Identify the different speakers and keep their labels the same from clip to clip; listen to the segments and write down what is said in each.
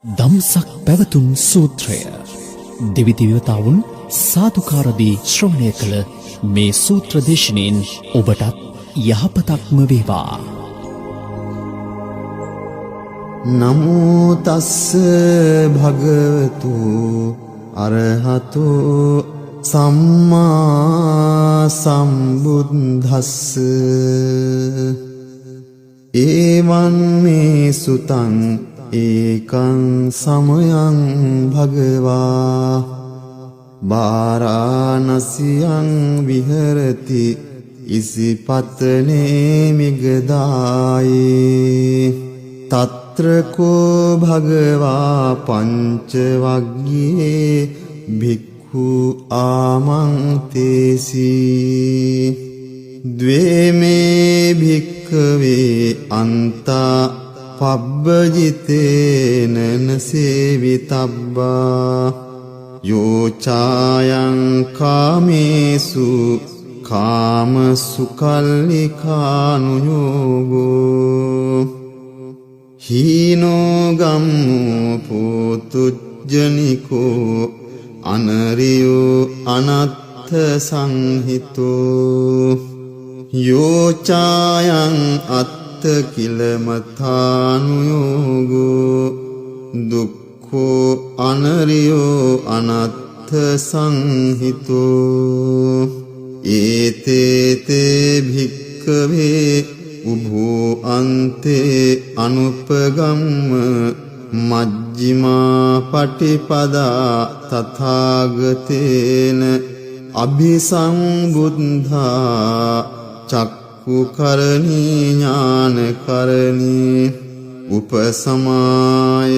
Speaker 1: දම්සක් පැවතුම් සූත්‍රය දෙවිදිවතාවුන් සාදුකාරදී ශ්‍රවණය කළ මේ සූත්‍ර දේශනෙන් ඔබටත් යහපතක්ම වේවා.
Speaker 2: නමෝ තස්ස භගවතු අරහතෝ සම්මා සම්බුද්දස්ස ඒවං මේ සුතං ඒකං සමයං භගවා වාරාණසියං විහෙරති ඉසිපතනේ මිගදායේ තත්‍රකෝ භගවා පංච වග්ගයේ භික්ඛු ආමන්තේසි ද්වේමේ භික්ඛවේ අන්තා පබ්බජිතේන නසේවිතබ්බා යෝචායං කාමේසු කාමසුකල්ලිකානුයෝගෝ හීනෝ ගම්මෝ පුතුජ්ජනිකෝ අනරියෝ අනත්ථ සංහිතෝ යෝචායං කිලමතානුයෝගෝ දුක්ඛෝ අනරියෝ අනත්ථ සංහිතෝ ඒතේතේ භික්ඛවේ උභෝ අන්තේ අනුපගම්ම මජ්ක්‍ධිමා පටිපදා තථාගතේන අභිසම්බුද්ධා චක්ඛුකරණී ඥානකරණී උපසමාය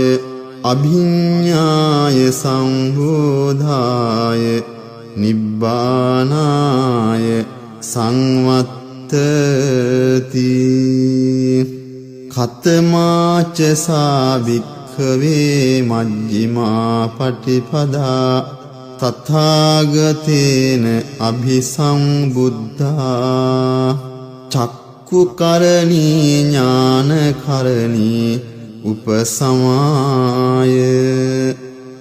Speaker 2: අභිඤ්ඤාය සම්බෝධාය නිබ්බානාය සංවත්තති කතමාච සාභික්ඛවේ මජ්ක්‍ධිමා පටිපදා තථාගතේන අභිසම්බුද්ධා චක්ඛුකරණී ඥානකරණී උපසමාය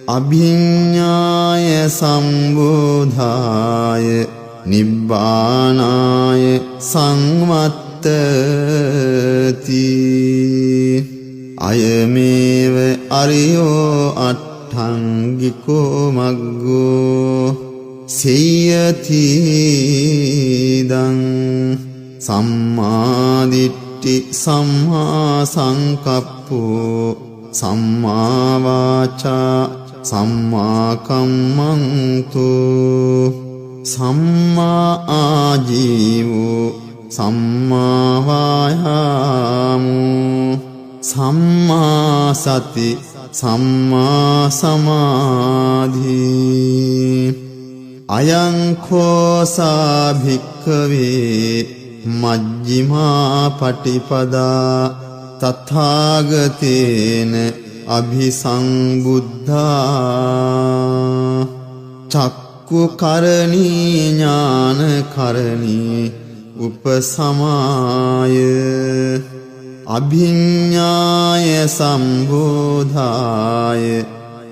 Speaker 2: අභිඤ්ඤාය සම්බෝධාය නිබ්බානාය සංවත්තති අයමේව අරියෝ අට්ඨංගිකෝ මග්ගෝ සේයතිදං සම්මාදිට්ඨි සම්මා සංකප්පෝ සම්මා වාචා සම්මා කම්මන්තෝ සම්මා ආජීවෝ සම්මා වායාමෝ සම්මා සති සම්මා සමාධි අයං කෝසා භික්ඛවේ මජ්ක්‍ධිමා පටිපදා තථාගතේන අභිසම්බුද්ධා චක්ඛුකරණී ඥානකරණී උපසමාය අභිඤ්ඤාය සම්බෝධාය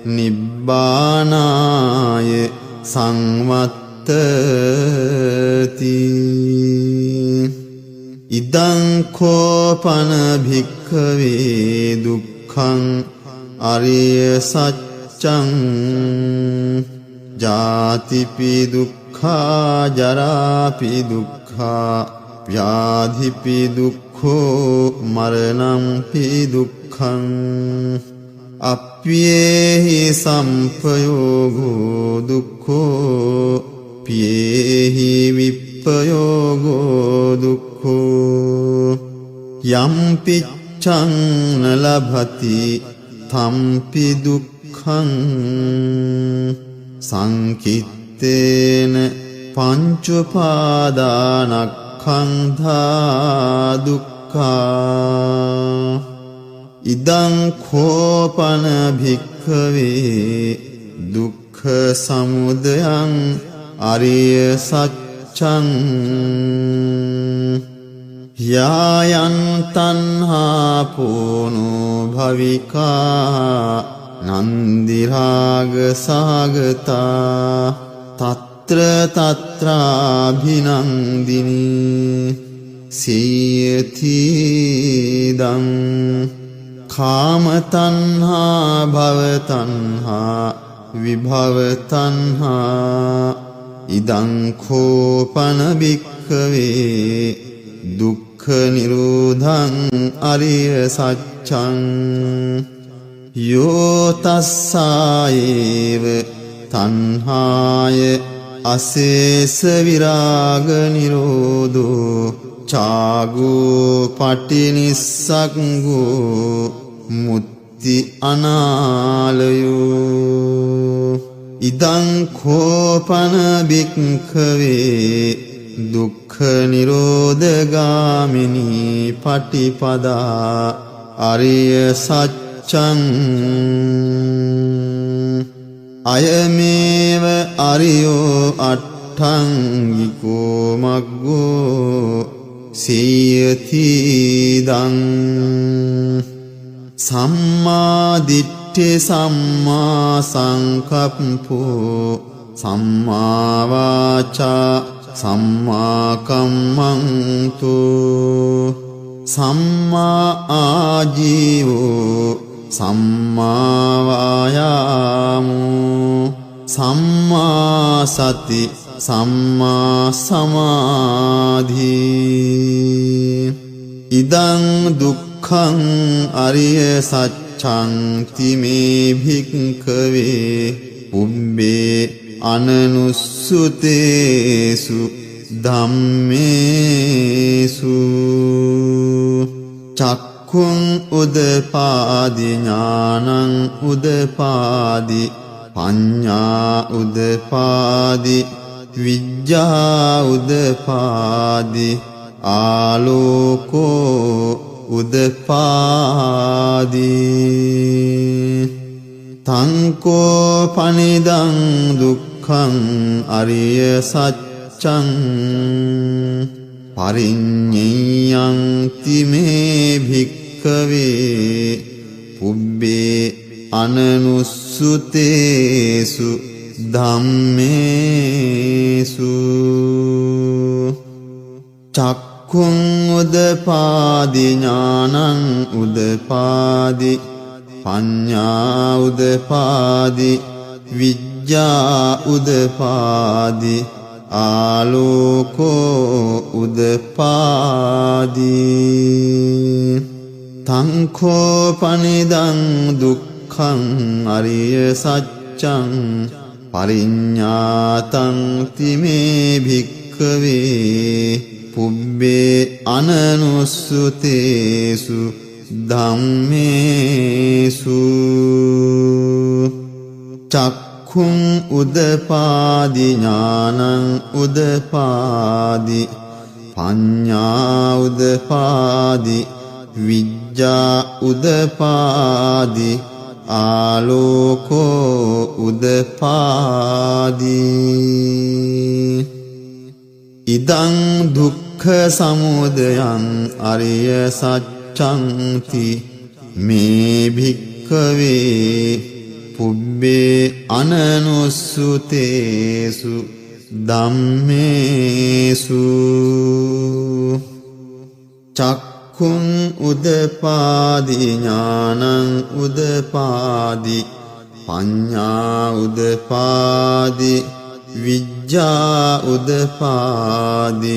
Speaker 2: නිබ්බානාය සංවත්තති ඉදං කෝපන භික්ඛවේ දුක්ඛං අරිය සත්‍යං ජාතිපි දුක්ඛා ජරාපි දුක්ඛා ව්‍යාධිපි දුක්ඛෝ මරණංපි දුක්ඛං අප්පියේහි සම්පයෝගෝ දුක්ඛෝ පියේහි විප්පයෝගෝ දුක්ඛෝ යම්පිච්ඡං නලභති තම්පි දුක්ඛං සංකිත්තේන පංචඋපාදානස්කන්ධා දුක්ඛා ඉදං කෝපන භික්ඛවේ දුක්ඛ සමුදයං අරිය සත්‍යං යායන් තණ්හා පෝනෝ භවිකා නන්දි රාග සාගතා తත්‍ර తත්‍රාභිනන්දිනී සීයති දං කාම තණ්හා භව තණ්හා විභව තණ්හා ඉදං කෝපන භික්ඛවේ දුක්ඛ නිරෝධං අරිය සත්‍යං යෝ තස්සායේව තණ්හාය අසේස විරාග නිරෝධෝ චාගෝ පටිනිස්සග්ගෝ මුත්ති අනාලයෝ ඉදං කෝපන භික්ඛවේ දුක්ඛ නිරෝධගාමිනී පටිපදා අරිය සත්‍යං අයමේව අරියෝ අට්ඨංගිකෝ මග්ගෝ සීයති දං සම්මා දිට්ඨි සම්මා සංකප්පෝ සම්මා වාචා සම්මා කම්මන්තු සම්මා ආජීවෝ සම්මා වායාමෝ සම්මා සති සම්මා සමාධි ඉදං දුක්ඛං අරිය සත්‍යං තිමේ භික්ඛවේ පුබ්බේ අනනුස්සුතේසු ධම්මේසු චක්ඛුං උදපාදි ඥානං උදපාදි පඤ්ඤා උදපාදි විඤ්ඤා උදපාදි ආලෝකෝ උදපාදි තංකෝ පනිදං දුක්ඛං අරිය සත්‍යං පරිඤ්ඤයං තිමේ භික්ඛවේ පුබ්බේ අනනුස්සුතේසු ධම්මේසු චක්ඛුං උදපාදි ඥානං උදපාදි පඤ්ඤා උදපාදි විඤ්ඤා උදපාදි ආලෝකෝ උදපාදි තංකෝ පනිදං දුක්ඛං අරිය සත්‍යං පරිඤ්ඤාතං තිමේ භික්ඛවේ පුබ්බේ අනනුස්සුතේසු ධම්මේසු චක්ඛුං උදපාදි ඥානං උදපාදි පඤ්ඤා උදපාදි විඤ්ඤා උදපාදි ආලෝකෝ උදපාදි ඉදං දුක්ඛ සමුදයං අරිය සත්‍යං මේ භික්ඛවේ පුබ්බේ අනනුස්සුතේසු ධම්මේසු චක්ඛුං උදපාදි ඥානං උදපාදි පඤ්ඤා උදපාදි විඤ්ඤා උදපාදි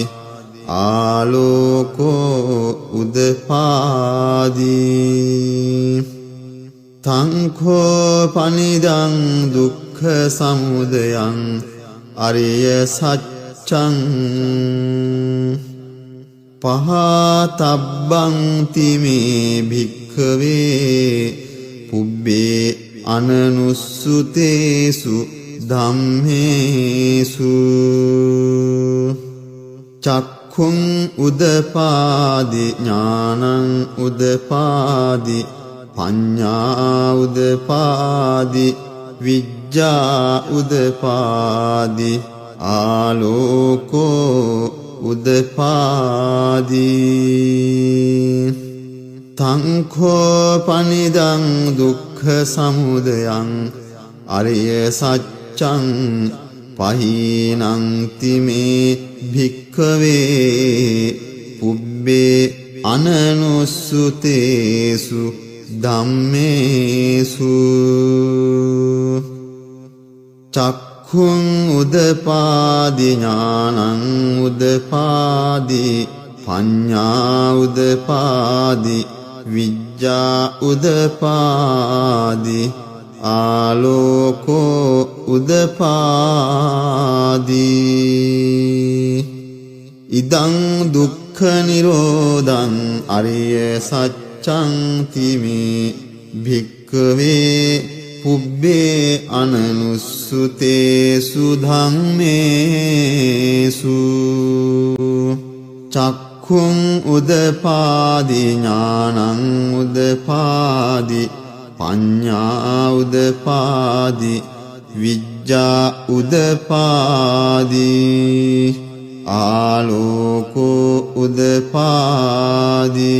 Speaker 2: ආලෝකෝ උදපාදි තංකෝ පනිදං දුක්ඛ සමුදයං අරිය සත්‍යං පහතබ්බං තිමේ භික්ඛවේ පුබ්බේ අනනුස්සුතේසු ධම්මේසු චක්ඛුං උදපාදි ඥානං උදපාදි පඤ්ඤා උදපාදි විඤ්ඤා උදපාදි ආලෝකෝ උදපාදි තංඛෝ පනිදං දුක්ඛ සමුදයං අරිය සත්‍යං පහීනං තිමේ භික්ඛවේ පුබ්බේ අනනුස්සුතේසු ධම්මේසු චක්ඛුං උදපාදි ඥානං උදපාදි පඤ්ඤා උදපාදි විඤ්ඤා උදපාදි ආලෝකෝ උදපාදි ඉදං දුක්ඛ නිරෝධං අරිය සත්‍යං තිමේ භික්ඛවේ පුබ්බේ අනනුස්සුතේසු ධම්මේසු චක්ඛුං උදපාදි ඥානං උදපාදි පඤ්ඤා උදපාදි විඤ්ඤා උදපාදි ආලෝකෝ උදපාදි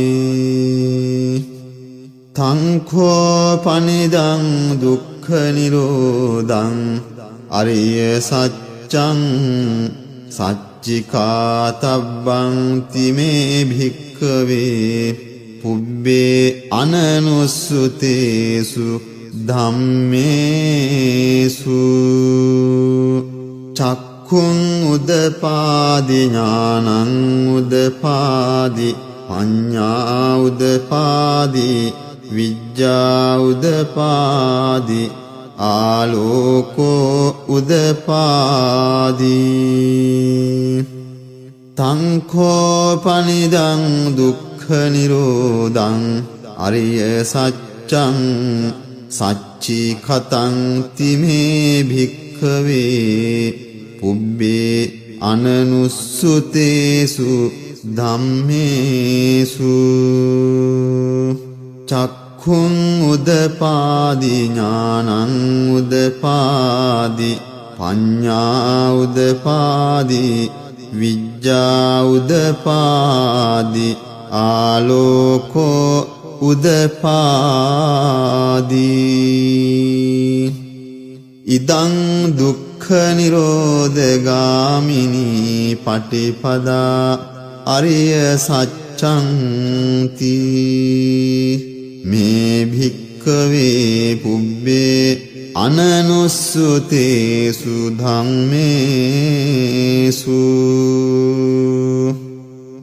Speaker 2: තංඛෝ පනිදං දුක්ඛ නිරෝධං අරිය සත්‍යං සච්චිකාතබ්බං තිමේ භික්ඛවේ පුබ්බේ අනනුස්සුතේසු ධම්මේසු චක්ඛුං උදපාදි ඥානං උදපාදි පඤ්ඤා උදපාදි විඤ්ඤා උදපාදි ආලෝකෝ උදපාදි තංඛෝ පනිදං දුක්ඛ නිරෝධං අරිය සත්‍යං සච්චිකතං තිමේ භික්ඛවේ පුබ්බේ අනනුස්සුතේසු ධම්මේසු චක්ඛුං උදපාදි ඥානං උදපාදි පඤ්ඤා උදපාදි විඤ්ඤා උදපාදි ආලෝකෝ උදපාදි ඉදං දුක්ඛ නිරෝධගාමිනී පටිපදා අරිය සත්‍යං තී මේ භික්ඛවේ පුබ්බේ අනනුස්සුතේසු ධම්මේසු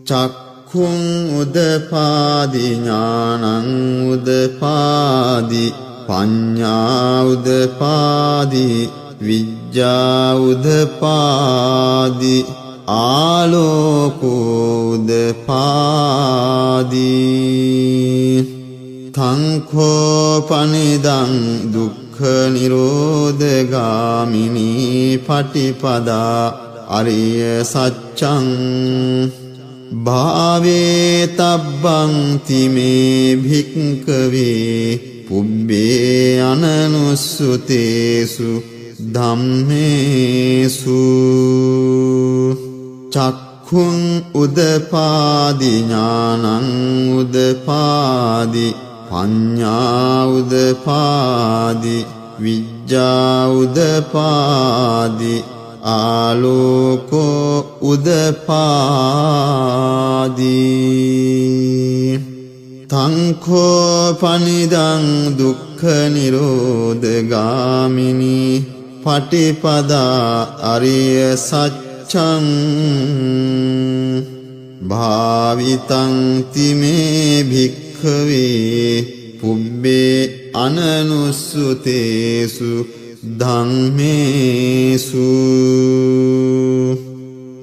Speaker 2: චක්ඛුං උදපාදි ඥානං උදපාදි පඤ්ඤා උදපාදි විඤ්ඤා උදපාදි ආලෝකෝ උදපාදි තංඛෝ පනිදං දුක්ඛ නිරෝධගාමිනී පටිපදා අරිය සත්‍යං භාවේ තබ්බං තිමේ භික්ඛවේ පුබ්බේ අනනුස්සුතේසු ධම්මේසු චක්ඛුං උදපාදි ඥානං උදපාදි පඤ්ඤා උදපාදි විඤ්ඤා උදපාදි ආලෝකෝ උදපාදි තංඛෝ පනිදං දුක්ඛ නිරෝධගාමිනී පටිපදා අරිය සත්‍යං භාවිතං තිමේ භික්ඛවේ පුබ්බේ අනනුස්සුතේසු ධම්මේසු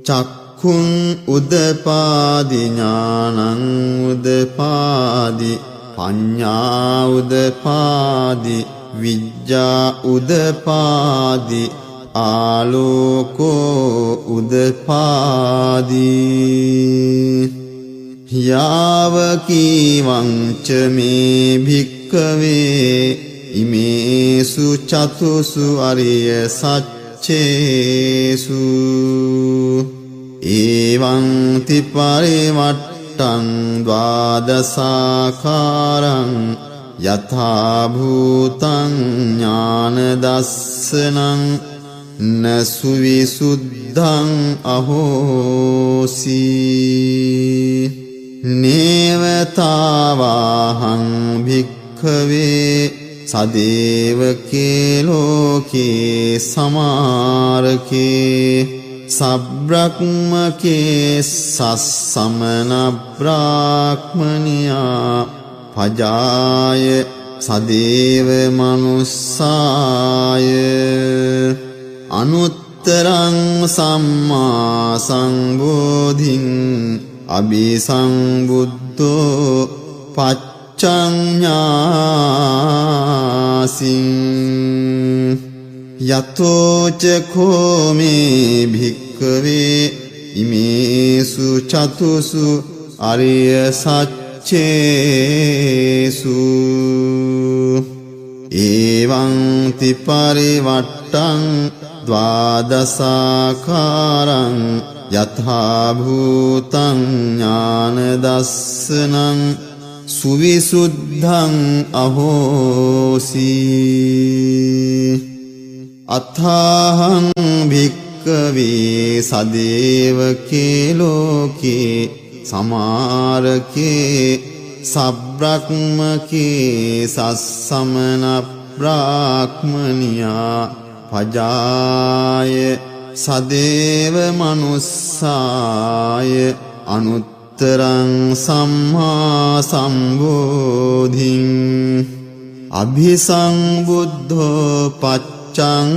Speaker 2: චක්ඛුං උදපාදි ඥානං උදපාදි පඤ්ඤා උදපාදි විඤ්ඤා උදපාදි ආලෝකෝ උදපාදි යාවකීවං ච මේ භික්ඛවේ ඉමේසු චතුසු අරිය සච්චේසු එවං ති පරිවට්ඨ වට්ටං ද්වාදසාකාරං යථා භූතං ඥාන දස්සනං නසු විසුද්ධං අහෝසි නේවතාවාහං භික්ඛවේ සදේවකේ ලෝකේ සමාරකේ සබ්‍රක්මකේ සස්සමන බ්‍රාහ්මනියා පජාය සදේව මනුස්සාය අනුත්තරං සම්මා සංබෝධින් අபிසංබුද්ධෝ පච්චඤ්ඤාසින් යතෝච කෝමේ භික්ඛවේ ඉමේසු චතුසු අරිය සච්චේසු එවං තිපරිවට්ටං ද්වාදසාකාරං යථා භූතං ඥාන දස්සනං සුවිසුද්ධං අහෝසි අත්ථාහං භික්ඛවේ සදේවකේ ලෝකේ සමාරකේ සබ්‍රක්මකේ සස්සමන බ්‍රාහ්මනියා පජාය සදේව මනුස්සාය අනුත්තරං සම්මා සම්බෝධින් අභිසංබුද්ධෝ පච්චඤ්ඤාසින්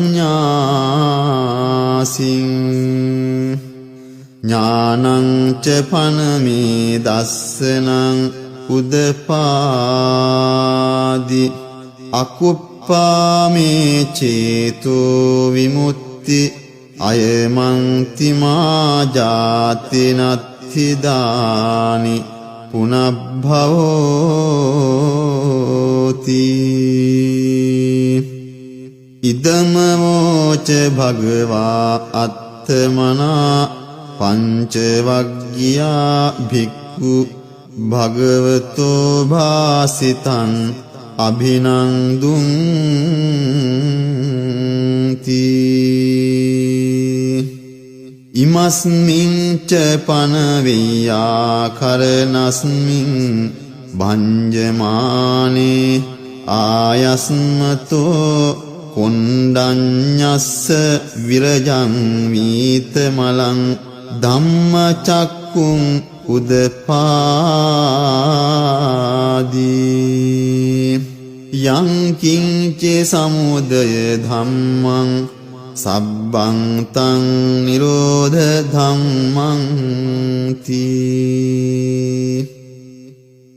Speaker 2: ඥානං ච පනමේ දස්සනං උදපාදි අකුප්පාමේ චේතෝ විමුක්ති අයමන්ති මා ජාති නත්ථිදානි පුනබ්භවෝති ඉදමවෝච භගවා අත්තමනා පංචවග්ගියා භික්ඛු භගවතෝ භාසිතං අභිනන්දුන්ති ඉමස්මින් ච පනවියා කරනස්මින් භංජමානේ ආයස්මතෝ කොණ්ඩඤ්ඤස්ස විරජං වීතමලං ධම්මචක්කුං උදපාදී යං කිංච සමුදය ධම්මං සබ්බං තං නිරෝධ ධම්මං තී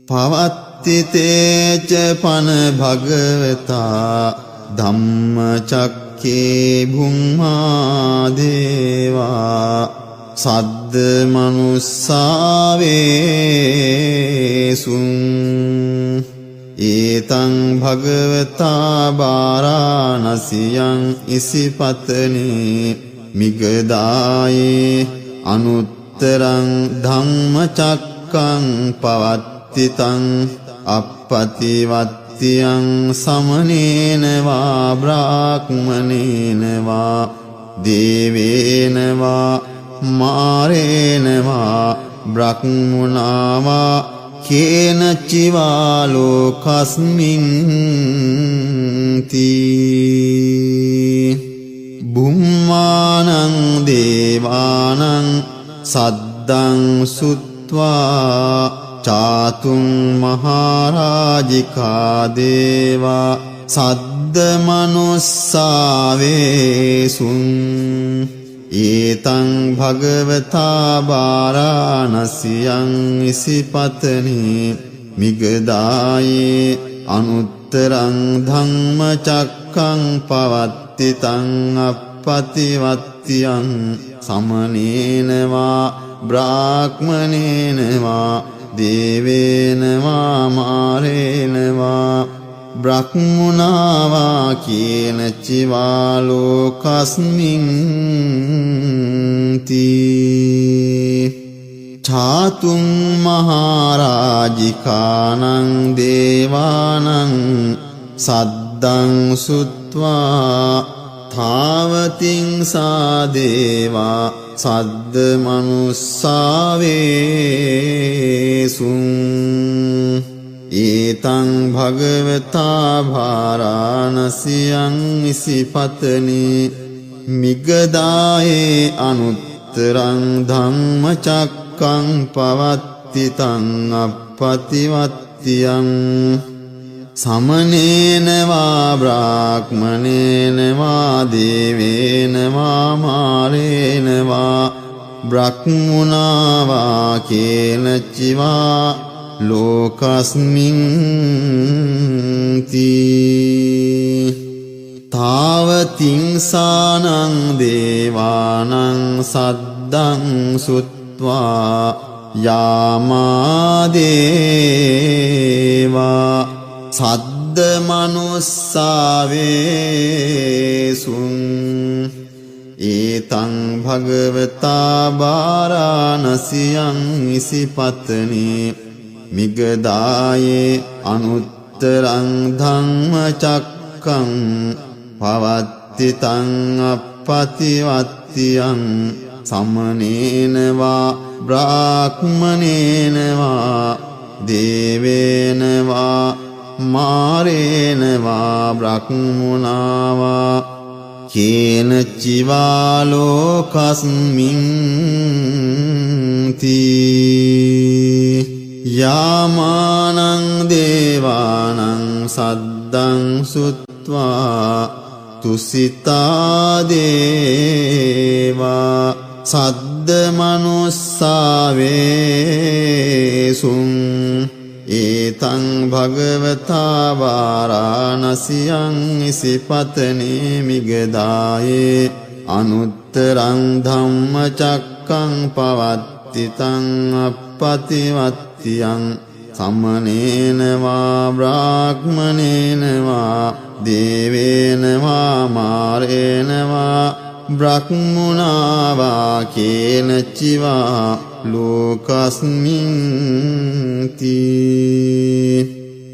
Speaker 2: පවත්ති තේච පන භගවතා ධම්මචක්කේ භුම්මා දේවා සද්ද මනුස්සාවේසුං ඒතං භගවතා බාරාණසියං ඉසිපතනේ මිගදායේ අනුත්තරං ධම්මචක්කං පවත්තිතං අප්පතිවත්තියං සමනේන වා බ්‍රාහ්මනේන වා දේවේන වා මාරේන වා බ්‍රහ්මුණා වා කේන චිවා ලෝකස්මින් තී බුම්මානං දේවානං සද්දං සුත්වා චාතුං මහරජිකා දේවා සද්ද මනුස්සාවේසුං ඒතං භගවතා බාරාණසියං ඉසිපතනේ මිගදායේ අනුත්තරං ධම්මචක්කං පවත්තිතං අප්පතිවත්තියං සමනේන වා බ්‍රාහ්මනේන වා දේවේන වා මාරේන වා බ්‍රහ්මුණා වා කේන චිවා ලෝකස්මින් තී චාතුම් මහරජිකානං දේවානං සද්දං සුත්වා තාවතින් සා දේවා සද්ද මනුස්සාවේසුං ඒතං භගවතා භාරාණසියං ඉසිපතනි මිගදායේ අනුත්තරං ධම්මචක්කං පවත්ති තං අප්පතිවත්තියං සමනේන වා බ්‍රාහ්මනේන වා දේවේන වා මාරේන වා බ්‍රහ්මුණා වා කේනචිවා ලෝකස්මින් තී තාවතින් සානං දේවානං සද්දං සුත්වා යාමාදේවා සද්ද මනුස්සාවේසුං ඒතං භගවතා භාරාණසියං ඉසිපතනි මිගදායේ අනුත්තරං ධම්මචක්කං පවත්ති තං අප්පතිවත්තියං සමනේන වා බ්‍රාහ්මනේන වා දේවේන වා මාරේන වා බ්‍රහ්මුණා වා කේනචිවා ලෝකස්මින් තී යාමානං දේවානං සද්දං සුත්වා තුසිතා දේවා සද්ද මනුස්සාවේසුං ඒතං භගවතා වාරාණසියං ඉසිපතනේ මිගදායේ අනුත්තරං ධම්මචක්කං පවත්ති තං අප්පතිවත්තියං සමනේන වා බ්‍රාහ්මනේන වා දේවේන වා මාරේන වා බ්‍රහ්මුණා වා කේනචිවා ලෝකස්මින් තී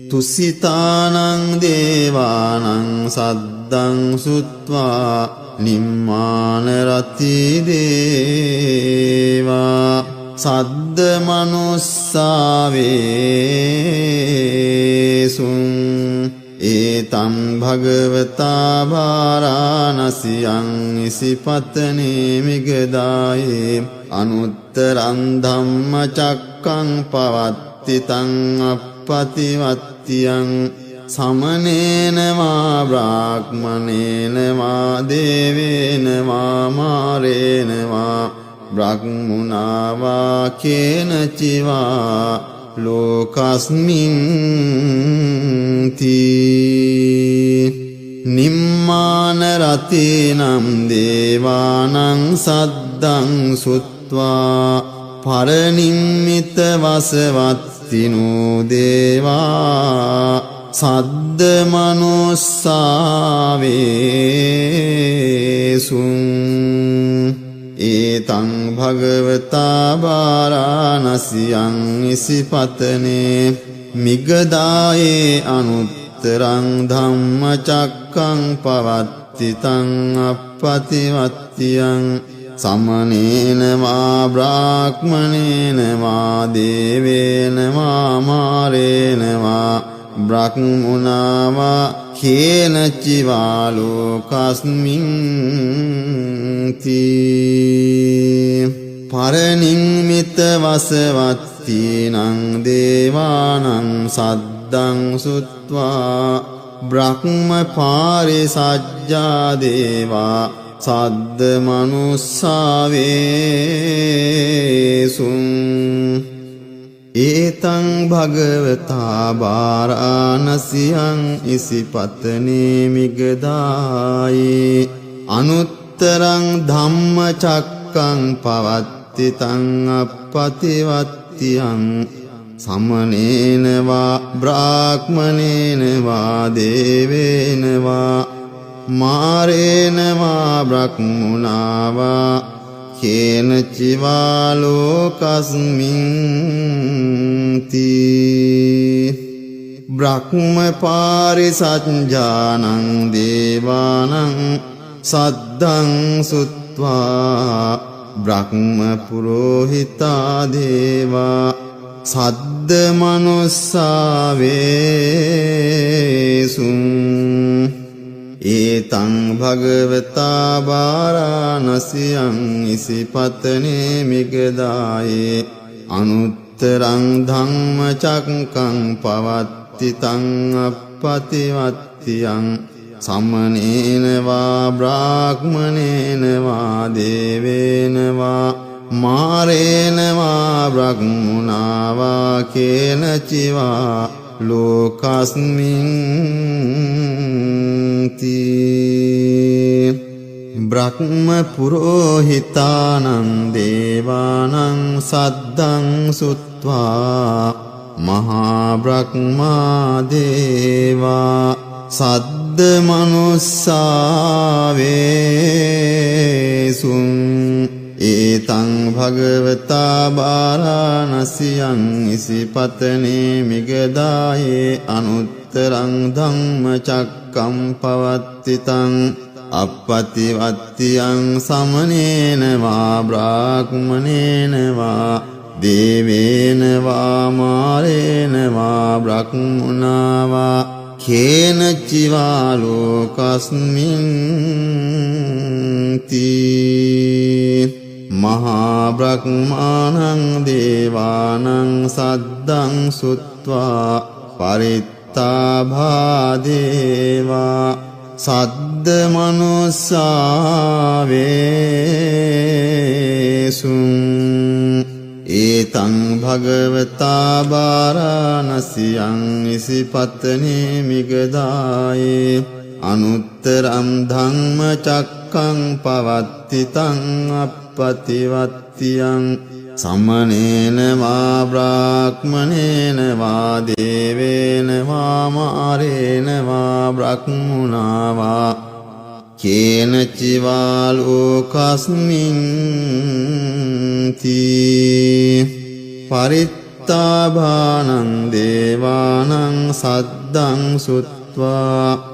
Speaker 2: තුසිතානං දේවානං සද්දං සුත්වා නිම්මාන රති දේවා සද්ද මනුස්සාවේසුං ඒතං භගවතා භාරාණසියං ඉසිපතනේ මිගදායේ අනුත්තරං ධම්මචක්කං පවත්ති තං අප්පතිවත්තියං සමනේන වා බ්‍රාහ්මනේන වා දේවේන වා මාරේන වා බ්‍රහ්මුණා වා කේනචිවා ලෝකස්මින් තී නිම්මාන රතේනම් දේවානං සද්දං සුත්වා පරනිම්මිත වසවත්තිනෝ දේවා සද්ද මනුස්සාවේසුං ඒතං භගවතා භාරාණසියං ඉසිපතනේ මිගදායේ අනුත්තරං ධම්මචක්කං පවත්ති තං අප්පතිවත්තියං සමනේන වා බ්‍රාහ්මනේන වා දේවේන වා මාරේන වා බ්‍රහ්මුණා වා කේනචිවා ලෝකස්මින් තී පරනිම්මිත වසවත්තිනං දේවානං සද්දං සුත්වා බ්‍රහ්ම පාරිසජ්ජා දේවා සද්ද මනුස්සාවේසුං ඒතං භගවතා භාරාණසියං ඉසිපතනේ මිගදායේ අනුත්තරං ධම්මචක්කං පවත්ති තං අප්පතිවත්තියං සමනේන වා බ්‍රාහ්මනේන වා දේවේන වා මාරේන වා බ්‍රහ්මුණා වා කේන චිවා ලෝකස්මින් තී බ්‍රහ්ම පාරිසඤ්ජානං දේවානං සද්දං සුත්වා බ්‍රහ්ම පුරෝහිතා දේවා සද්ද මනුස්සාවේසුං ඒතං භගවතා වාරාණසියං ඉසිපතනේ මිගදායේ අනුත්තරං ධම්මචක්කං පවත්තිතං අප්පතිවත්තියං සමනේන වා බ්‍රාහ්මනේන වා දේවේන වා මාරේන වා බ්‍රහ්මුණා වා කේන චිවා ලෝකස්මින් තී බ්‍රහ්ම පුරෝහිතානං දේවානං සද්දං සුත්වා මහා බ්‍රහ්මා දේවා සද්ද මනුස්සාවේසුං ඒතං භගවතා වාරාණසියං ඉසිපතනේ මිගදායේ අනුත්තරං ධම්මචක්කං පවත්තිතං අප්පතිවත්තියං සමනේන වා බ්‍රාහ්මනේන වා දේවේන වා මාරේන වා බ්‍රහ්මුණා වා කේන චිවා ලෝකස්මින් තී මහා බ්‍රහ්මාණං දේවානං සද්දං සුත්වා පරිත්තාභා දේවා සද්ද මනුස්සාවේසුං ඒතං භගවතා වාරාණසියං ඉසිපතනේ මිගදායේ අනුත්තරං ධම්මචක්කං පවත්තිතං අප්පතිවත්තියං සමනේන වා බ්‍රාහ්මනේන වා දේවේන වා මාරේන වා බ්‍රහ්මුණා වා කේන චිවා ලෝකස්මින් තී පරිත්තාභානං දේවානං සද්දං සුත්වා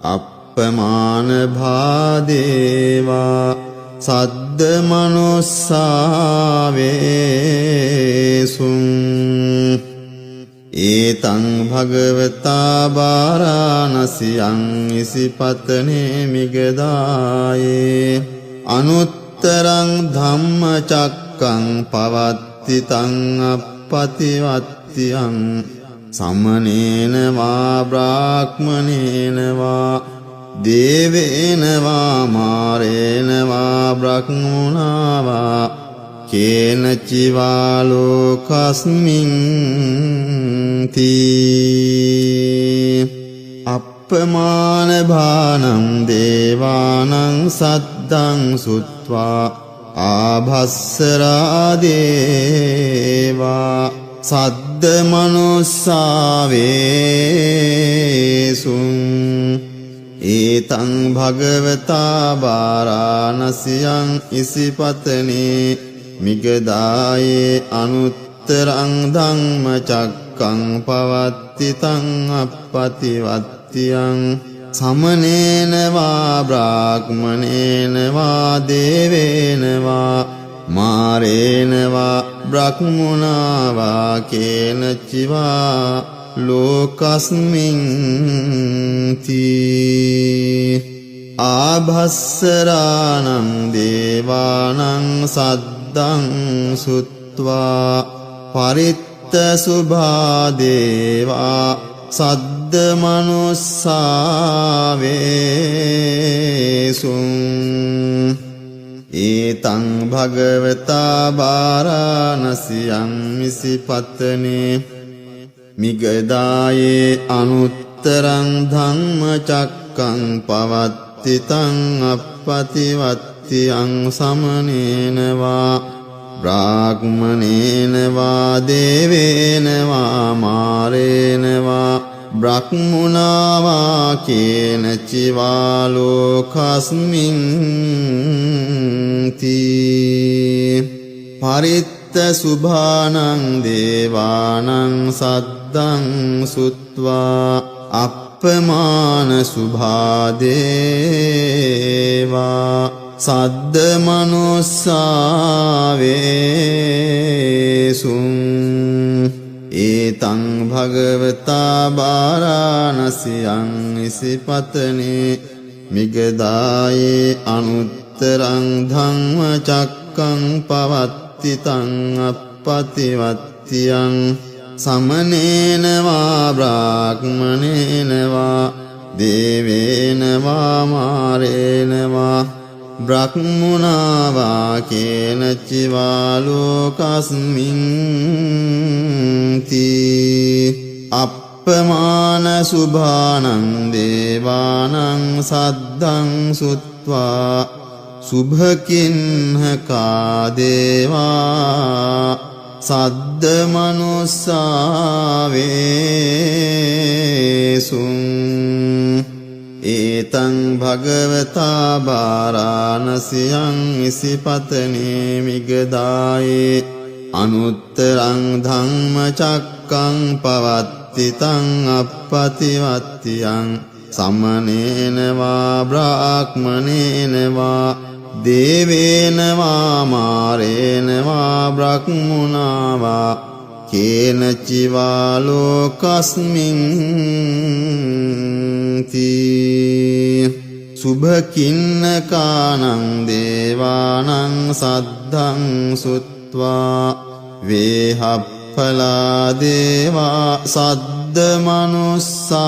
Speaker 2: අප්පමාන භාදේවා සද්ද මනුස්සාවේසුං ඒතං භගවතා වාරාණසියං ඉසිපතනේ මිගදායේ අනුත්තරං ධම්මචක්කං පවත්තිතං අප්පතිවත්තියං සමනේන වා බ්‍රාහ්මනේන වා දේවේන වා මාරේන වා බ්‍රහ්මුණා වා කේන චිවා ලෝකස්මින් තී අප්පමාන භානං දේවානං සද්දං සුත්වා ආභස්සරා දේවා සද්ද මනුස්සාවේසුං ඒතං භගවතා වාරාණසියං ඉසිපතනේ මිගදායේ අනුත්තරං ධම්මචක්කං පවත්තිතං අප්පතිවත්තියං සමනේන වා බ්‍රාහ්මනේන වා දේවේන වා මාරේන වා බ්‍රහ්මුණා වා කේන චිවා ලෝකස්මින් තී ආභස්සරාණං දේවානං සද්දං සුත්වා පරිත්තසුභා දේවා සද්ද මනුස්සාවේසුං ඒතං භගවතා වාරාණසියං ඉසිපතනේ මිගදායේ අනුත්තරං ධම්මචක්කං පවත්තිතං අප්පතිවත්තියං සමනේන වා බ්‍රාහ්මනේන වා දේවේන වා මාරේන වා බ්‍රහ්මුණා වා කේන චිවා ලෝකස්මින් තී පරිත්ත සුභානං දේවානං සද්දං සුත්වා අප්පමාන සුභා දේවා සද්ද මනුස්සාවේසුං ඒතං භගවතා බාරාණසියං ඉසිපතනේ මිගදායේ අනුත්තරං ධම්ම චක්කං පවත්ති තං අප්පතිවත්තියං සමනේන වා බ්‍රාහ්මනේන වා දේවේන වා මාරේන වා බ්‍රහ්මුණා වා කේන චිවා ලෝකස්මින් තී අප්පමාන සුභානං දේවානං සද්දං සුත්වා සුභකින්හකා දේවා සද්ද මනුස්සාවේසුං ඒතං භගවතා බාරාණසියං ඉසිපතනේ මිගදායේ අනුත්තරං ධම්ම චක්කං පවත්ති තං අප්පතිවත්තියං සමනේන වා බ්‍රාහ්මනේන වා දේවේන වා මාරේන වා බ්‍රහ්මුණා වා කේන චිවා ලෝකස්මින් තී සුභකින්නකානං දේවානං සද්දං සුත්වා වේහප්පලා දේවා සද්ද මනුස්සාවේසුං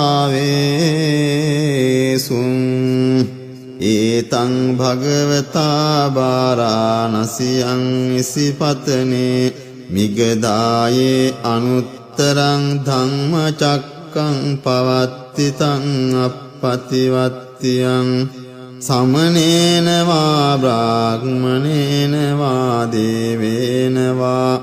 Speaker 2: ඒතං භගවතා බාරාණසියං ඉසිපතනේ මිගදායේ අනුත්තරං ධම්ම චක්කං පවත්ති තං අප්පතිවත්තියං සමනේන වා බ්‍රාහ්මනේන වා දේවේන වා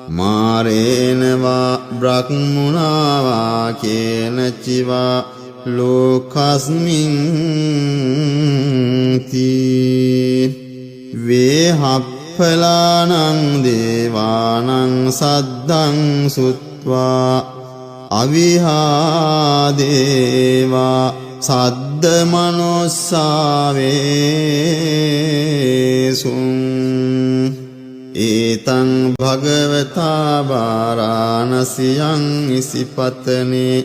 Speaker 2: මාරේන වා බ්‍රහ්මුණා වා කේන චිවා ලෝකස්මින් තී වේහප්පලානං දේවානං සද්දං සුත්වා අවිහා දේවා සද්ද මනුස්සාවේසුං ඒතං භගවතා බාරාණසියං ඉසිපතනේ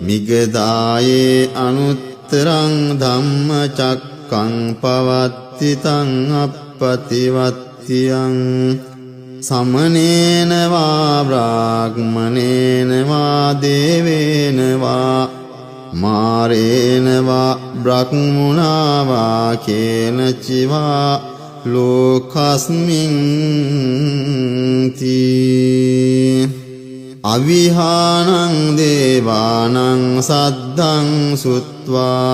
Speaker 2: මිගදායේ අනුත්තරං ධම්ම චක්කං පවත්ති තං අප්පතිවත්තියං සමනේන වා බ්‍රාහ්මනේන වා දේවේන වා මාරේන වා බ්‍රහ්මුණා වා කේන චිවා ලෝකස්මින් තී අවිහානං දේවානං සද්දං සුත්වා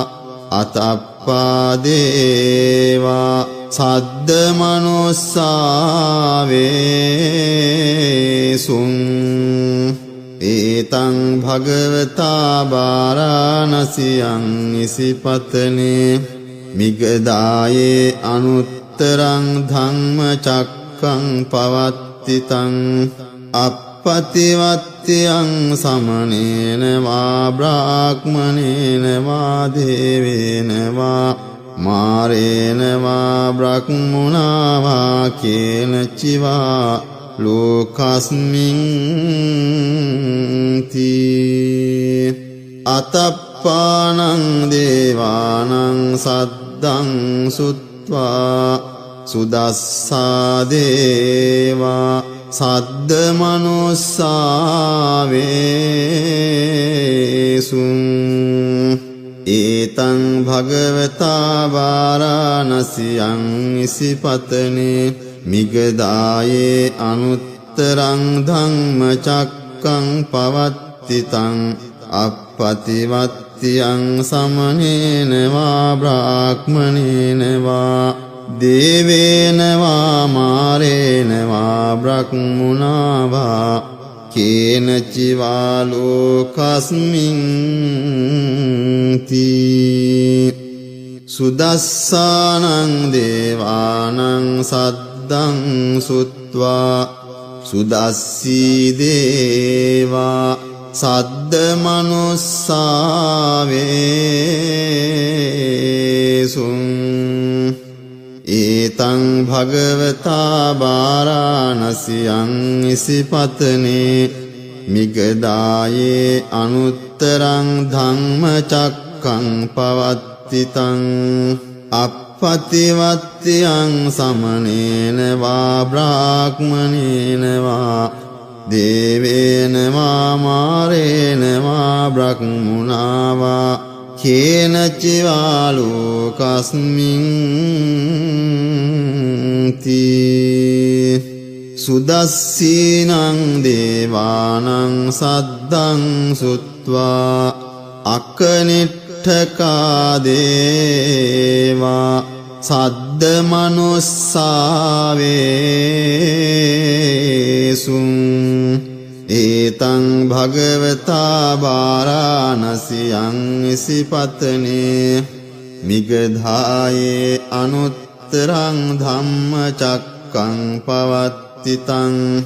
Speaker 2: අතප්පා දේවා සද්ද මනුස්සාවේසුං ඒතං භගවතා බාරාණසියං ඉසිපතනේ මිගදායේ අනුත්තරං ධම්ම චක්කං පවත්ති තං අප්පතිවත්තියං සමනේන වා බ්‍රාහ්මනේන වා දේවේන වා මාරේන වා බ්‍රහ්මුණා වා කේන චිවා ලෝකස්මින් තී අතප්පානං දේවානං සද්දං සුත්වා සුදස්සා දේවා සද්ද මනුස්සාවේසුං ඒතං භගවතා බාරාණසියං ඉසිපතනේ මිගදායේ අනුත්තරං ධම්ම චක්කං පවත්ති තං අප්පතිවත්තියං සමනේන වා බ්‍රාහ්මනේන වා දේවේන වා මාරේන වා බ්‍රහ්මුණා වා කේන චිවා ලෝකස්මින් තී සුදස්සානං දේවානං සද්දං සුත්වා සුදස්සී දේවා සද්ද මනුස්සාවේසුං ඒතං භගවතා වාරාණසියං ඉසිපතනේ මිගදායේ අනුත්තරං ධම්මචක්කං පවත්තිතං අප්පතිවත්තියං සමනේන වා බ්‍රාහ්මනේන වා දේවේන වා මාරේන වා බ්‍රහ්මුණා වා කේන චිවා ලෝකස්මින් තී සුදස්සීනං දේවානං සද්දං සුත්වා අකනිට්ඨකා දේවා සද්ද මනුස්සාවේසුං ඒතං භගවතා වාරාණසියං ඉසිපතනේ මිගධායේ අනුත්තරං ධම්මචක්කං පවත්තිතං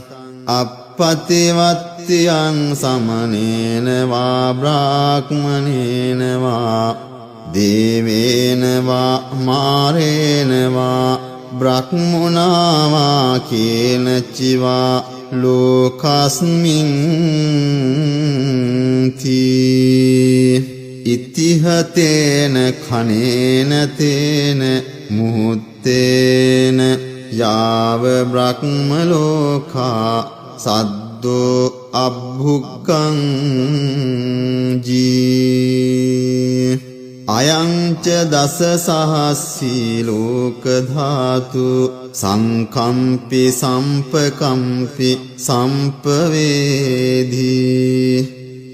Speaker 2: අප්පතිවත්තියං සමනේන වා බ්‍රාහ්මනේන වා දේවේන වා මාරේන වා බ්‍රහ්මුණා වා කේන චිවා ලෝකස්මින් තී ඉතිහතේන khණේන තේන මුහුත්තේන යාව බ්‍රහ්ම ලෝකා සද්දෝ අබ්භුක්ඛං ජී අයං ච දස සහස්සී ලෝක ධාතු සංකම්පි සම්පකම්පි සම්පවේදී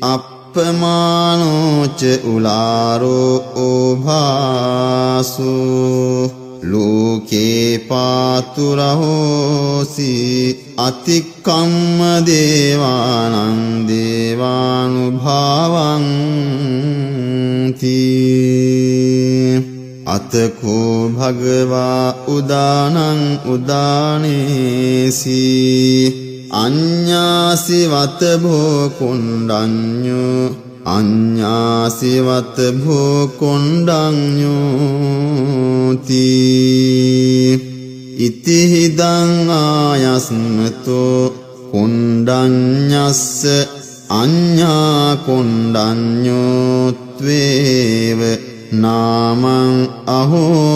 Speaker 2: අප්පමානෝච උලාරෝ ඕභාසෝ ලෝකේ පාතුරහෝසි අතික්කම්ම දේවානං දේවානුභාවං තී අතකෝ භගවා උදානං උදානේසි අඤ්ඤාසි වත භෝ කුණ්ඩඤ්ඤෝ අඤ්ඤාසි වත භෝ කුණ්ඩඤ්ඤෝ තී ඉතිහිදං ආයස්මතෝ කුණ්ඩඤ්ඤස්ස අඤ්ඤා කුණ්ඩඤ්ඤෝ ත්වේව නාමං අහෝ